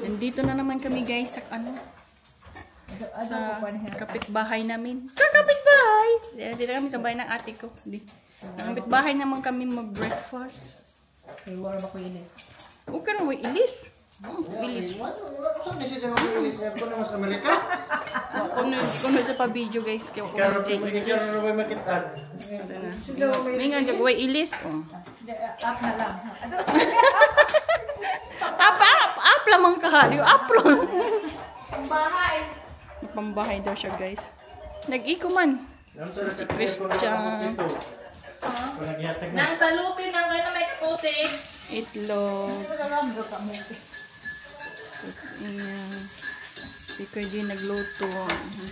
Nandito na naman kami guys sa sa kapitbahay namin. Kapitbahay! Dito kami sa bahay ng ate ko. Kapitbahay naman kami mag-breakfast. Ay, wala ba ko ilis? Huwag ka na may ilis. Ilis. Saan kasi siya ng ilis? Aircon na mas Amerika? Kung sa pa-video guys. Kaya ako Kaya may makitaan. May nga dyan, way ilis. Up na lang. Up lamang ka. Up lang. Pambahay. Pambahay daw siya guys. Nag-iko man. Si Christian. Nang salutin lang kayo na may kaputi. Itlog. Si Kuya G nagluto.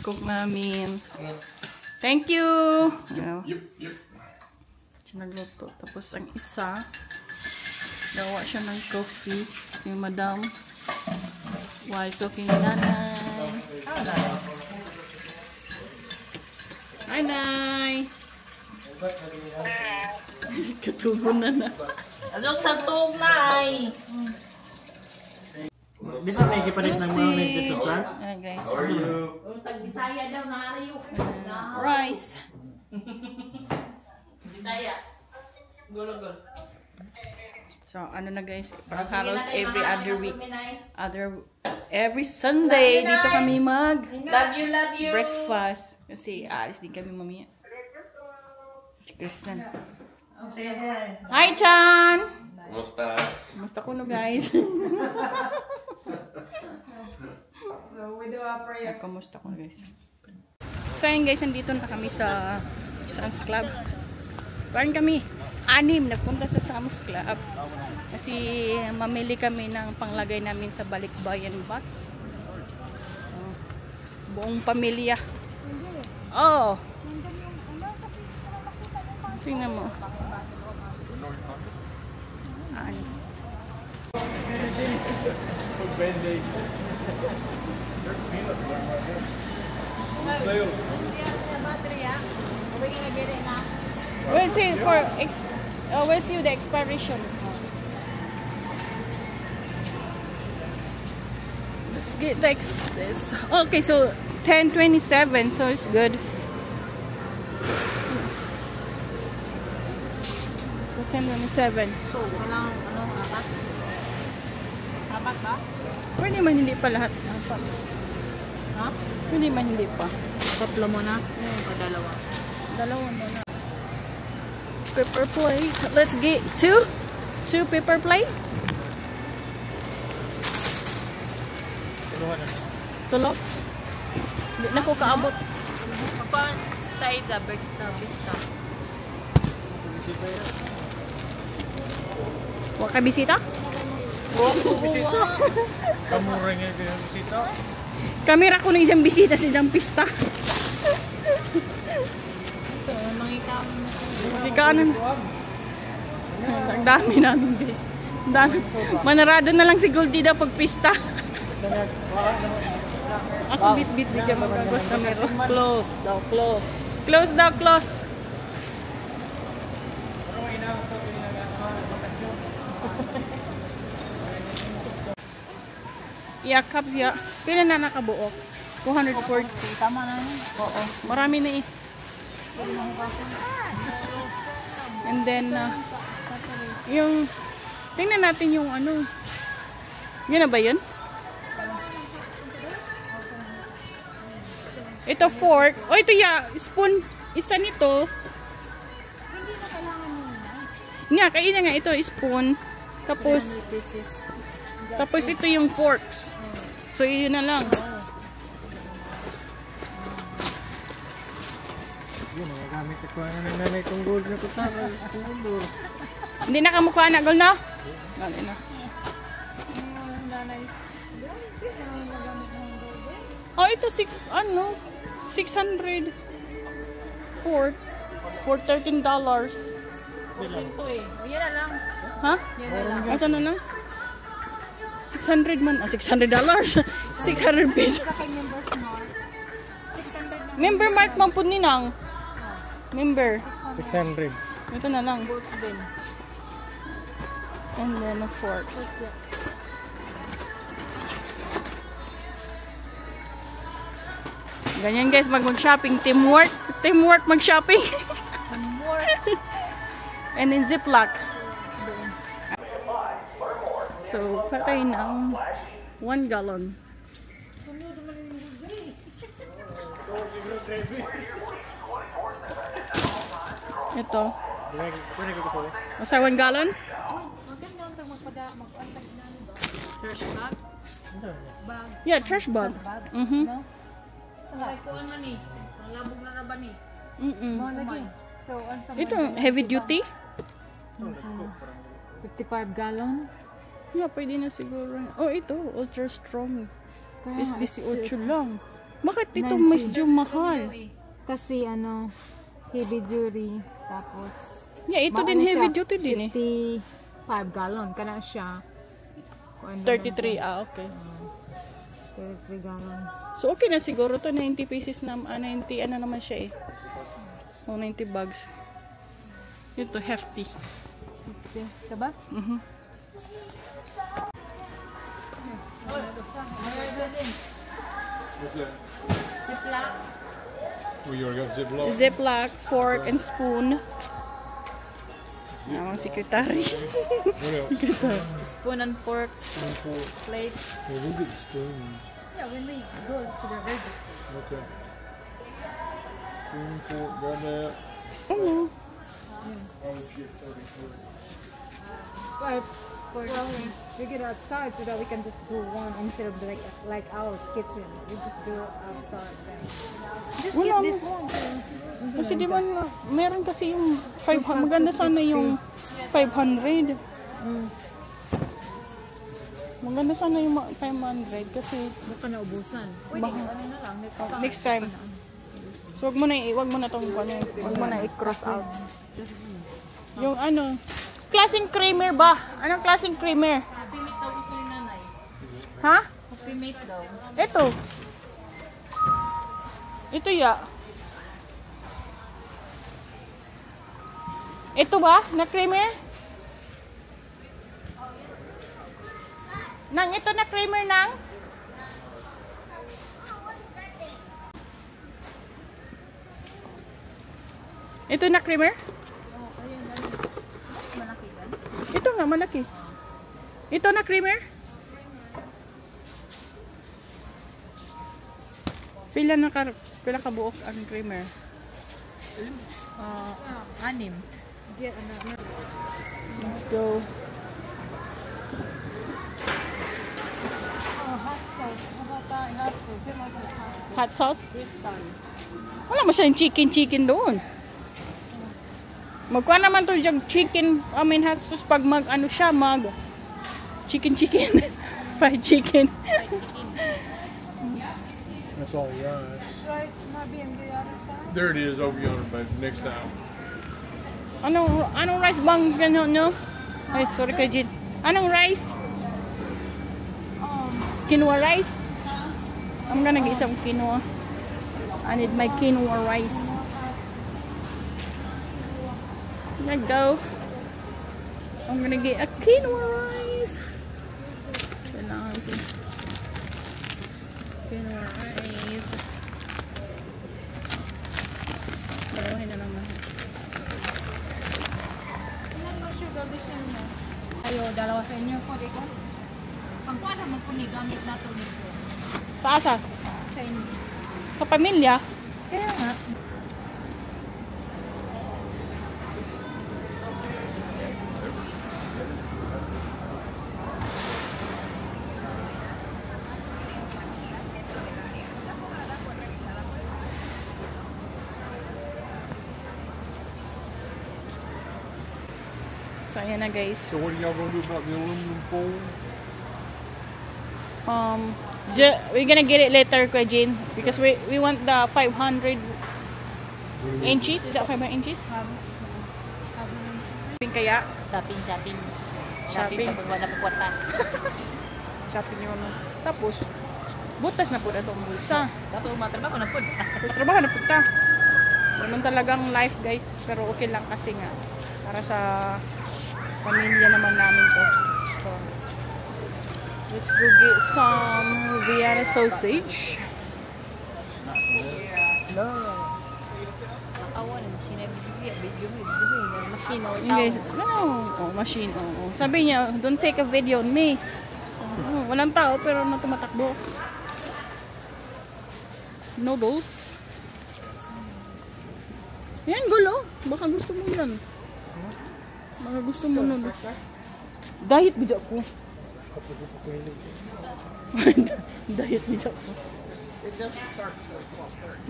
Cook namin. Thank you. Siya nagluto. Tapos ang isa, gawa siya ng coffee. Yung madam. While cooking nanay. Hi, Nay. Katubo na na. Azok sa tog na ay. Bisa may ikipalit ng mga may dito sa? Ayan guys. How are you? Tag-Bisaya daw na arayo. Rice. Bisaya. Gulogol. So, ano na guys, halos every other week, every Sunday, dito kami Love you. breakfast. Kasi aalis din kami mamaya. Si Kristen. Hi, Chan! Kumusta? Kumusta ko no guys? So, we do a prayer. Kumusta ko guys? So, ayun guys, nandito na kami sa Sam's Club. Parang kami, 6 nagpunta sa Sam's Club. Kasi mamili kami ng panglagay namin sa balikbayan box. Buong pamilya. Oh! Tingnan mo. Ano? We'll see for we'll see the expiration. Let's get like this. Okay, so 10:27, so it's good. So 10:27. So, walang apat? Apat ba? Pwede man hindi pa lahat. Ha? Pwede man hindi pa. Tatlo mo na? O dalawa? Dalawa muna. Paper plate. Let's get two paper plate. Tulog. Hindi na ko kaabot. Papa, tayo sa pista. Wa ka bisita? Bisita? Kamura nga yung bisita? Kamera ko na isang bisita sa isang pista. Ikaw ang dami namin din. Manarado na lang si Goldie daw pag pista. Ako bit-bit di ka magagos kamera. Close daw, close. Close daw, close. Yakap siya. Pila na nakabuok? 240. Tama na yun. Oo. Marami na eh. And then, yung, tingnan natin yung ano. Yun na ba yun? Ito fork. O ito ya, spoon. Isa nito. Hindi na kailangan mo na. Nga, kaya nga ito, spoon. Tapos, tapos ito yung forks. So, yun na lang. Yun, nagagamit ko na ng nanay kong gold na kutsara. Hindi na kamukha na, Gol, no? Hindi na. Oh, ito 600. For $13. Ito eh. Yan na lang. Ha? Yan na lang. Ito na lang. 600 man. $600. 600 pesos. Member Mart man po ninang. Member. 600. Ito na lang. And then a fork. Ganyan guys, mag-shopping. Teamwork. Teamwork mag-shopping. And then Ziploc. So, patay ng 1 gallon. Ito. Masa 1 gallon? Trash bag? Yeah, trash bag. Ko ano ni? Ang labog na raba ni. Ito, heavy duty? 55 gallon? Yeah, pwede na siguro. Oh, ito, ultra strong. Is 18 lang. Bakit ito medyo mahal? Kasi ano, heavy duty. Tapos, Yeah, ito din heavy duty din eh. 55 gallon. Kana siya. 33, okay. 33 gallon. So, okay na siguro to 90 pieces na, 90, ano naman siya eh. Oh, 90 bags. Ito, hefty. Okay. Diba? What's that? Ziploc. Oh, you already got Ziploc? Ziploc, fork, and spoon. Ang secretary. What else? Spoon and forks. Spoon, fork. Plate. Yeah, we'll get the spoon. Yeah, when we go to the register. Okay. Spoon, fork, got that. Ano? Well, we get outside so that we can just do one instead of like ours kitchen. We just do outside then. Just Wala get mo. this one. Kasi di ba, meron kasi yung 500. Maganda sana yung 500. Maganda sana yung 500 kasi Baka naubusan. Pwede, ano na lang, next time. So, wag mo na tong wag mo na i-cross out. Yung ano, klaseng creamer ba? Anong klaseng creamer? Happy meat daw gusto ni nanay. Ha? Happy meat daw. Ito. Ito ya. Ito ba? Na creamer? Nang ito na creamer nang? Ito na creamer? Malaki dyan. Ito nga, malaki. Ito na creamer? Pila ka buok ang creamer? 6. Get another. Let's go. Oh, hot sauce. How about that? Hot sauce. They like this hot sauce. Hot sauce? Wala mo siyang chicken doon. Magkuha naman to yung chicken, hot sauce pag ano siya, chicken. Fried chicken. That's all right. Rice might be on the other side. There it is over yonder, baby. Next time. Anong rice bang gano'n, no? Ay, sorry ka, Jin. Anong rice? Quinoa rice? I'm gonna get some quinoa. I need my quinoa rice. There you go. I'm gonna get a quinoa rice. Kailangan ko. Quinoa rice. Dalawahin na naman. Ilan ba sugar this inyo? Ayo, dalawa sa inyo po, dito. Pagkuha naman po ni gamit na ito nito. Sa asa? Sa inyo. Sa pamilya? Kaya nga. So, ayan na guys. So what are y'all gonna do about the aluminum foil? We're gonna get it later, Kuya Jane, because we want the 500 inches. Is that 500 inches? Kaya? Shopping. Shopping. Pag wala pagwatan. Shopping yun. Tapos, butas na po na itong bulsa. Dato matrabaho na pud. Tapos trabaho na punta. Ganun talagang life guys. Pero okay lang kasi nga. Para sa pamilya naman namin to. So, let's go get some Vienna sausage. No. Awan machine video machine Yung guys, machine. Oh. Sabi niya, don't take a video on me. Walang tao pero tumatakbo. Noodles. Yan, gulo. Baka gusto mo yan. Baka gusto mo noodles. Diet video ko. Diet video ko.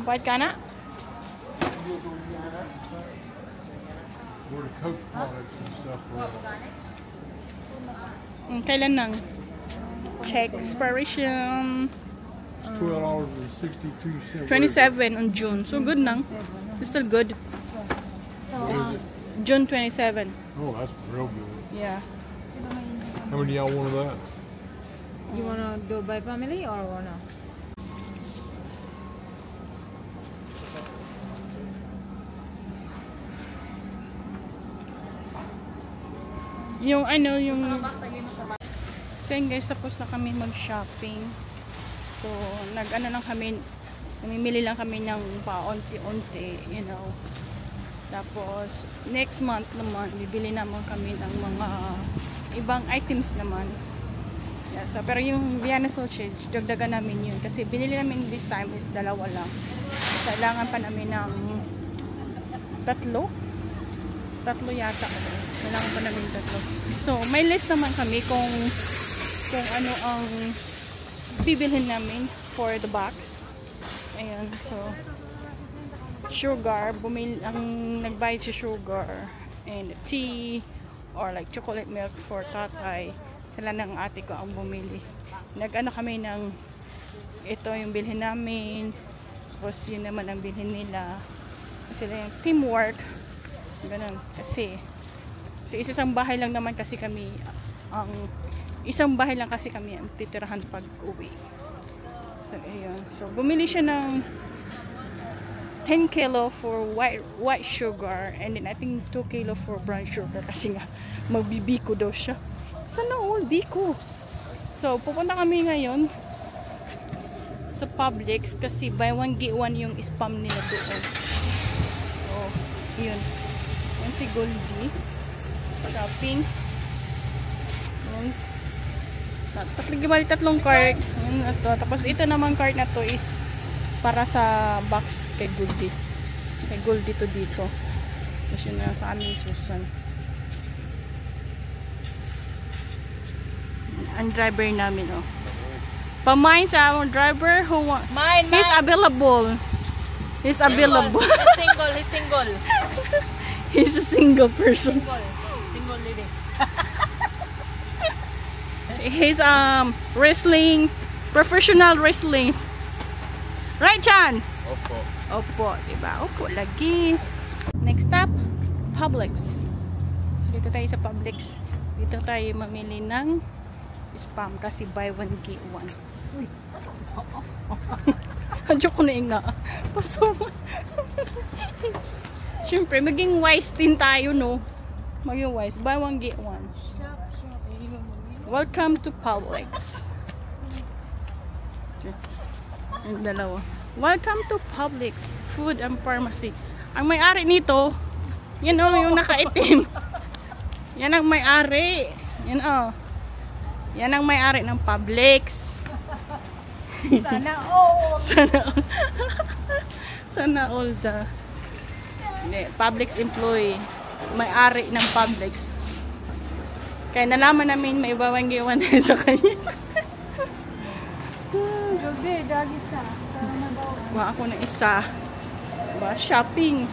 Bait ka na? Where the Coke products and stuff were. Kailan nang? Check expiration. It's $12.62. 27 on June. So good nang. It's still good. June 27. Oh, that's real good. Yeah. How many y'all want of that? You wanna do by family or wanna? Yung ano, yung... So yun guys, tapos na kami mag-shopping. So, nag-ano lang kami, namimili lang kami ng paunti-unti, you know. Tapos, next month naman, bibili naman kami ng mga ibang items naman. Yeah, so, pero yung Vienna sausage, dagdagan namin yun. Kasi binili namin this time is dalawa lang. Kailangan pa namin ng tatlo yata. Kailangan pa namin tatlo. So, may list naman kami kung ano ang bibilhin namin for the box. Ayan, so sugar, ang nagbayad si sugar and tea or like chocolate milk for tatay. Sila ng ate ko ang bumili. Nag-ano kami ng ito yung bilhin namin. Tapos yun naman ang bilhin nila. Kasi yung teamwork. Ganun. Kasi isang bahay lang naman kasi kami ang titirahan pag uwi. So ayun. So bumili siya ng 10 kilo for white sugar and then I think 2 kilo for brown sugar kasi nga magbibiko daw siya. Sana all biko. So pupunta kami ngayon sa Publix kasi buy one get one yung spam nila doon. So yun. Yan si Goldie. Shopping. Yan. Tatlong cart. Tapos ito naman cart na to is para sa box kay Goldie. Kay Goldie to dito. Tapos yun na sa aming Susan. Ang driver namin, oh. Pamain sa among driver who want. He's available. He's available. He's single. He's a single person. Single lady. He's wrestling, professional wrestling. Right, Chan? Opo. Opo, diba? Opo, lagi. Next stop, Publix. So, dito tayo sa Publix. Dito tayo mamili ng spam kasi buy one get one. Uy. Joke ko na nga. Paso. Siyempre, maging wise din tayo, no? Maging wise. Buy one get one. Welcome to Publix. Yung dalawa. Welcome to Publix Food and Pharmacy. Ang may-ari nito, yan o, yung nakaitim. Yan ang may-ari. Yan o. Yan ang may-ari ng Publix. Sana all. Sana all the Publix employee. May-ari ng Publix. Kaya nalaman namin may bawang-giwan sa kanya. Jogi, dagi sa. Kuha ako ng isa. Diba? Shopping.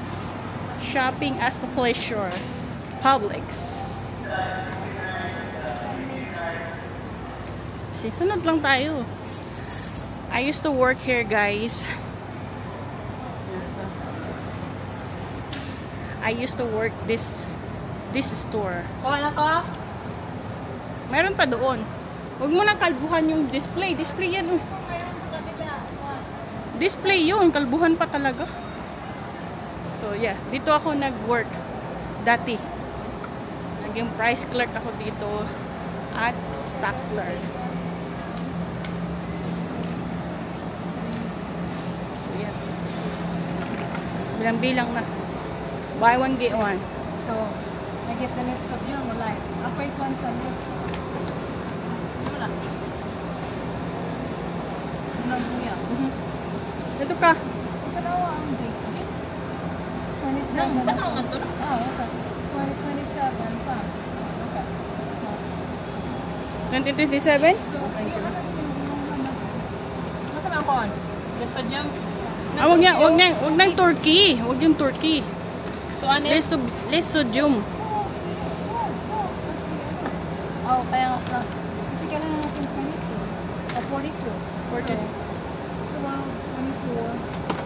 Shopping as a pleasure. Publix. Sunod lang tayo. I used to work here, guys. I used to work this store. Wala ka? Meron pa doon. Huwag mo nang kalbuhan yung display. Display yan. Oh. Display yun. Kalbuhan pa talaga. So yeah, dito ako nag-work dati. Naging price clerk ako dito at stock clerk. So yeah. Bilang-bilang na. Buy one, get one. So, I get the list of your like upper one some list. Wala. Unang kuya. Ito ka. Ito na ang date. 27. Tanaw nga to na. Oh, okay. 2027 pa. Okay. So, 2027? Masa na ako on? Lesod yung... Wag nang turkey. Wag yung turkey. So ano yun? Lesodium. Oh, kaya nga pala. kasi kailangan natin 22. O 42. 42. So, 12, 24,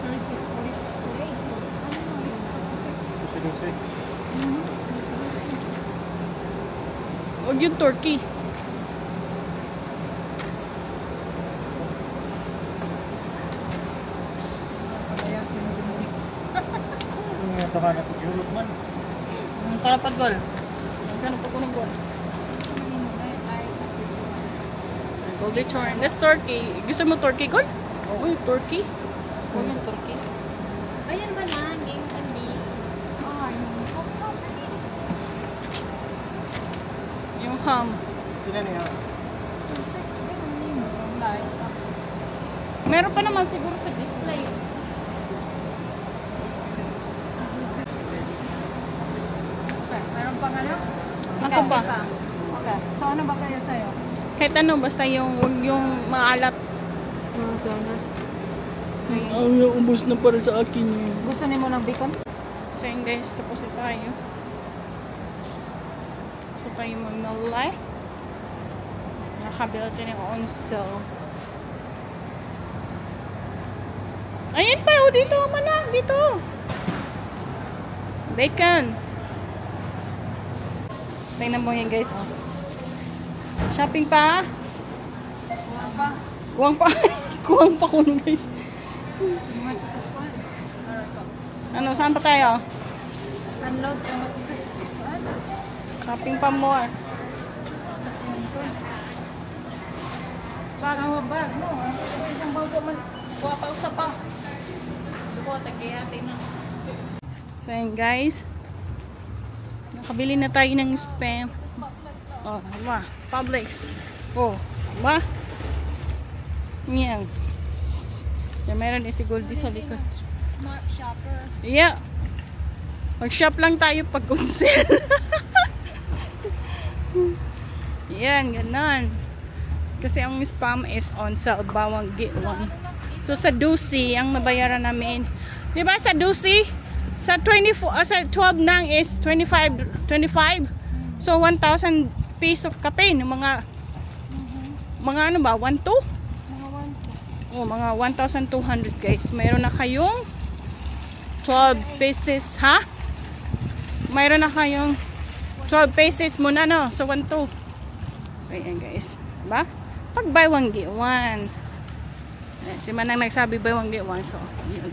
36, 42. Ano mo? Lusi-lusi. Wag yung turkey. Pagayasin mo din. Yung nga tahan na Europe man. Karapat gol. Gano'n po ko ng gold. Golden Chorn. That's turkey. Gusto mo turkey, gold? Uy, turkey. Huwag yung turkey. Ayan ba na? Game candy. Yung ham. Ilan niya? So, 6 din mo. Like, tapos. Meron pa naman siguro sa display. Okay, meron pang ano? Ako pa. Okay. So, ano ba kayo sa'yo? Kahit ano, basta huwag yung maalat. Ang ubos na para sa akin yun. Gusto niyo mo ng bacon? So yun guys, tapos na tayo. Gusto tayo mag-malay. Nakabila tayo ng on sale. Ayan pa, oh, dito, manang, dito. Bacon. Tingnan mo yan guys, oh. Shopping pa. Kuha pa. Kuwang pa. Kuwang pa kuno guys. Matikas pa. Ano, saan pa tayo? Unload ka matikas. Shopping pa more. Bag mo, bag mo. Isang bago man. Kuha pa usa pa. Duko, tagayate na. So yun guys. Nakabili na tayo ng spam. Oh, diba? Publix. Oh, diba? Yan. Yan, meron din si Goldie sa likod. Smart shopper. Yeah. Mag-shop lang tayo pag on sale. Yan, ganon. Kasi ang spam is on sale. Bawang get one. So sa Dusi, ang nabayaran namin. Diba sa Dusi? Sa 24, sa 12 nang is 25. So 1,000 piso kape ng mga ano ba? 1,2? Mga 1. Oh, mga 1,200 guys. Mayroon na kayong 12 pieces, ha? Mayroon na kayong 12 pieces muna, no? So 1,2. Ayan guys. Diba? Pag buy one get one. Ayan, si Manang nagsabi buy one get one. So, yun.